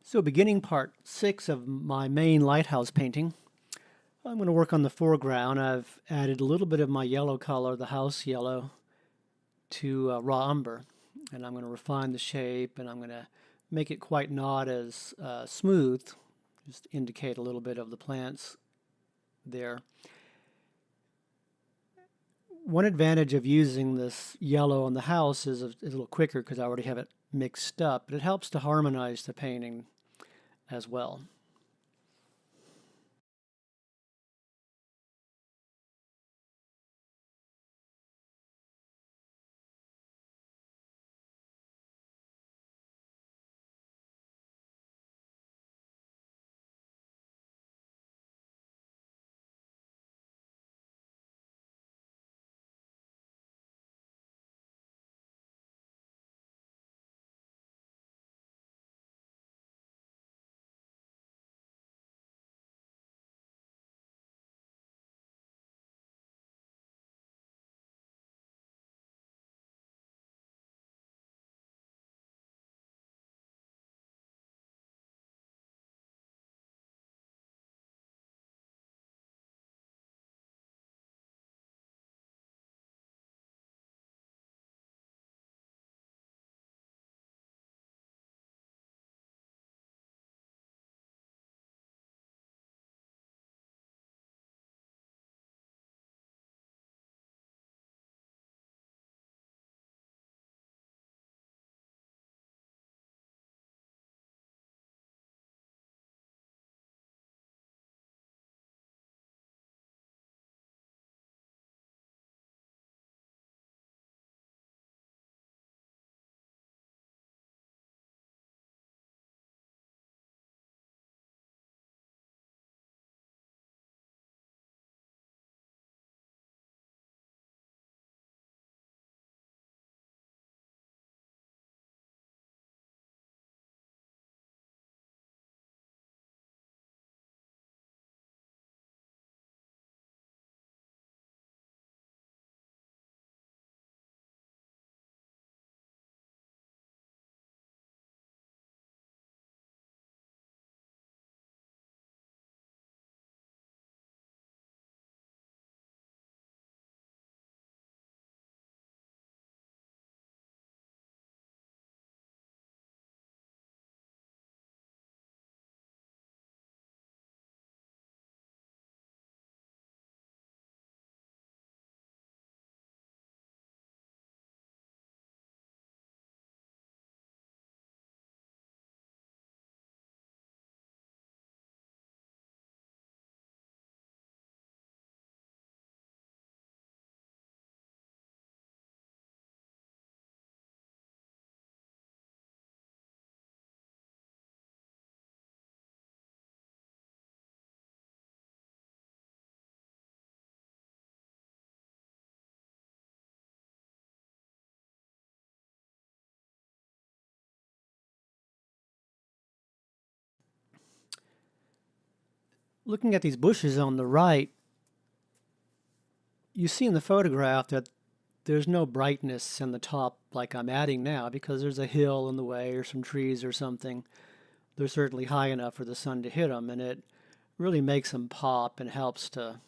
So beginning part 6 of my Maine lighthouse painting, I'm going to work on the foreground. I've added a little bit of my yellow color, the house yellow, to raw umber. And I'm going to refine the shape, and I'm going to make it quite not as smooth, just indicate a little bit of the plants there. One advantage of using this yellow on the house is a little quicker because I already have it mixed up, but it helps to harmonize the painting as well. Looking at these bushes on the right, you see in the photograph that there's no brightness in the top like I'm adding now because there's a hill in the way or some trees or something. They're certainly high enough for the sun to hit them, and it really makes them pop and helps to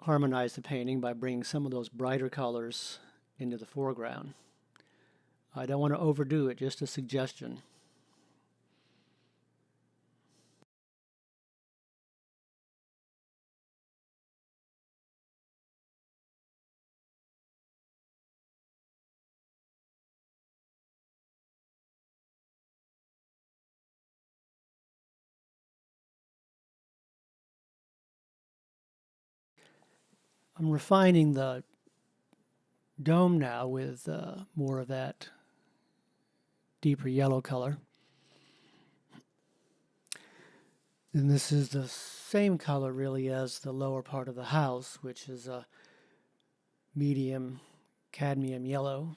harmonize the painting by bringing some of those brighter colors into the foreground. I don't want to overdo it, just a suggestion. I'm refining the dome now with more of that deeper yellow color. And this is the same color really as the lower part of the house, which is a medium cadmium yellow,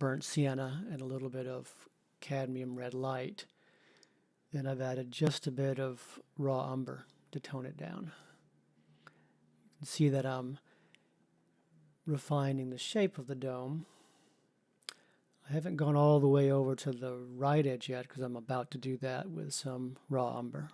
burnt sienna and a little bit of cadmium red light. Then I've added just a bit of raw umber to tone it down. You can see that I'm refining the shape of the dome. I haven't gone all the way over to the right edge yet because I'm about to do that with some raw umber.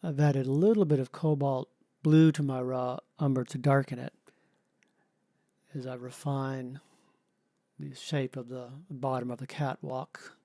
I've added a little bit of cobalt blue to my raw umber to darken it as I refine the shape of the bottom of the catwalk.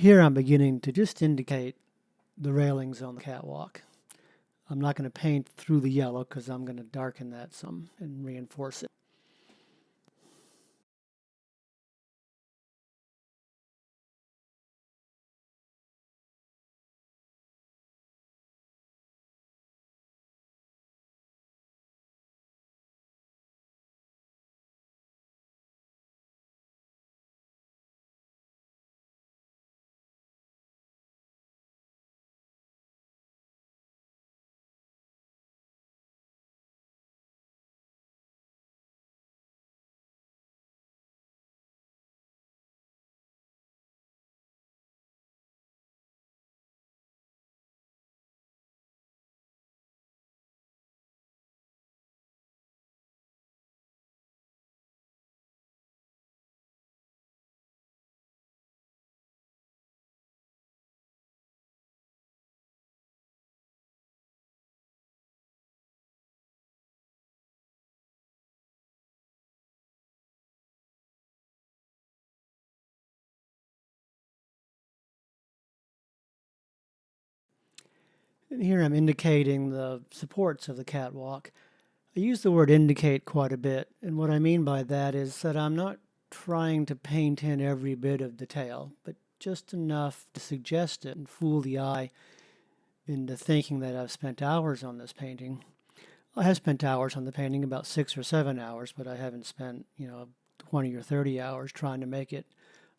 Here I'm beginning to just indicate the railings on the catwalk. I'm not going to paint through the yellow because I'm going to darken that some and reinforce it. And here I'm indicating the supports of the catwalk. I use the word indicate quite a bit, and what I mean by that is that I'm not trying to paint in every bit of detail, but just enough to suggest it and fool the eye into thinking that I've spent hours on this painting. I have spent hours on the painting, about 6 or 7 hours, but I haven't spent, 20 or 30 hours trying to make it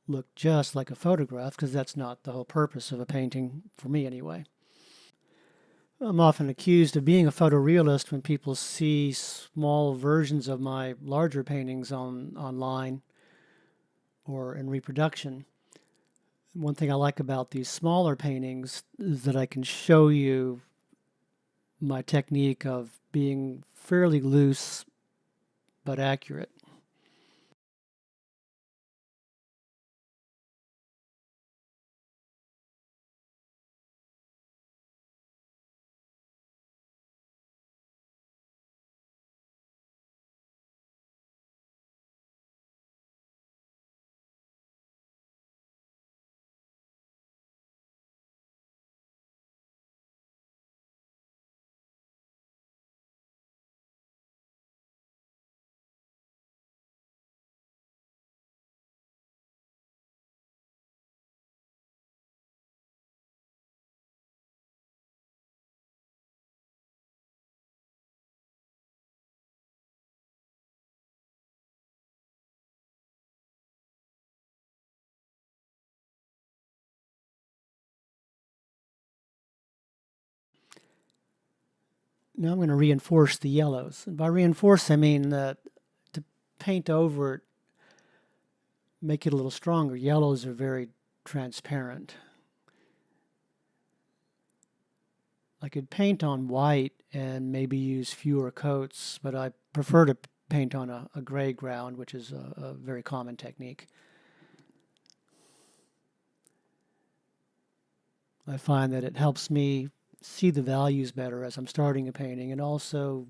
look just like a photograph, because that's not the whole purpose of a painting, for me anyway. I'm often accused of being a photorealist when people see small versions of my larger paintings online or in reproduction. One thing I like about these smaller paintings is that I can show you my technique of being fairly loose but accurate. Now I'm going to reinforce the yellows. And by reinforce, I mean that to paint over it, make it a little stronger. Yellows are very transparent. I could paint on white and maybe use fewer coats, but I prefer to paint on a gray ground, which is a very common technique. I find that it helps me see the values better as I'm starting a painting, and also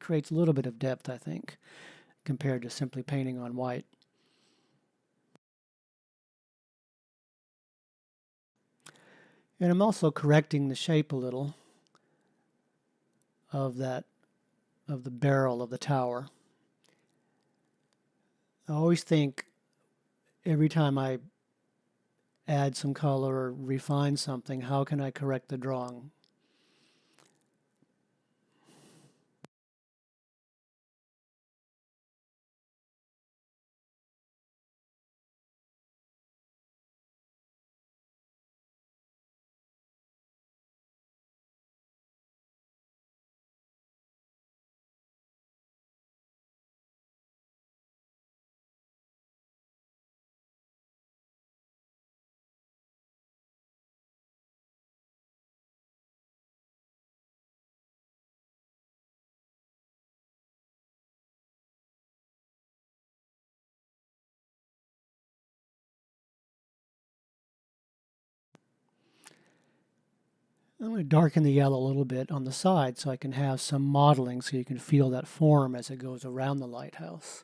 creates a little bit of depth, I think, compared to simply painting on white. And I'm also correcting the shape a little of the barrel of the tower. I always think every time I add some color or refine something, how can I correct the drawing? I'm going to darken the yellow a little bit on the side so I can have some modeling so you can feel that form as it goes around the lighthouse.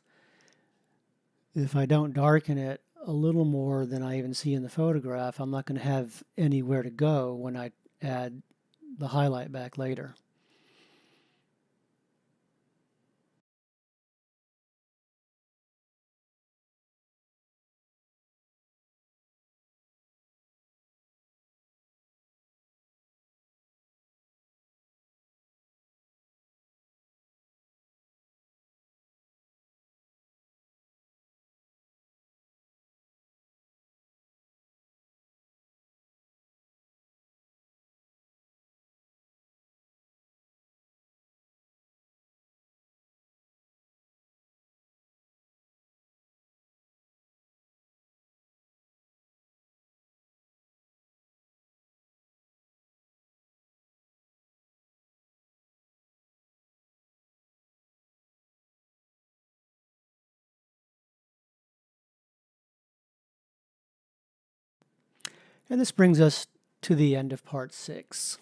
If I don't darken it a little more than I even see in the photograph, I'm not going to have anywhere to go when I add the highlight back later. And this brings us to the end of part 6.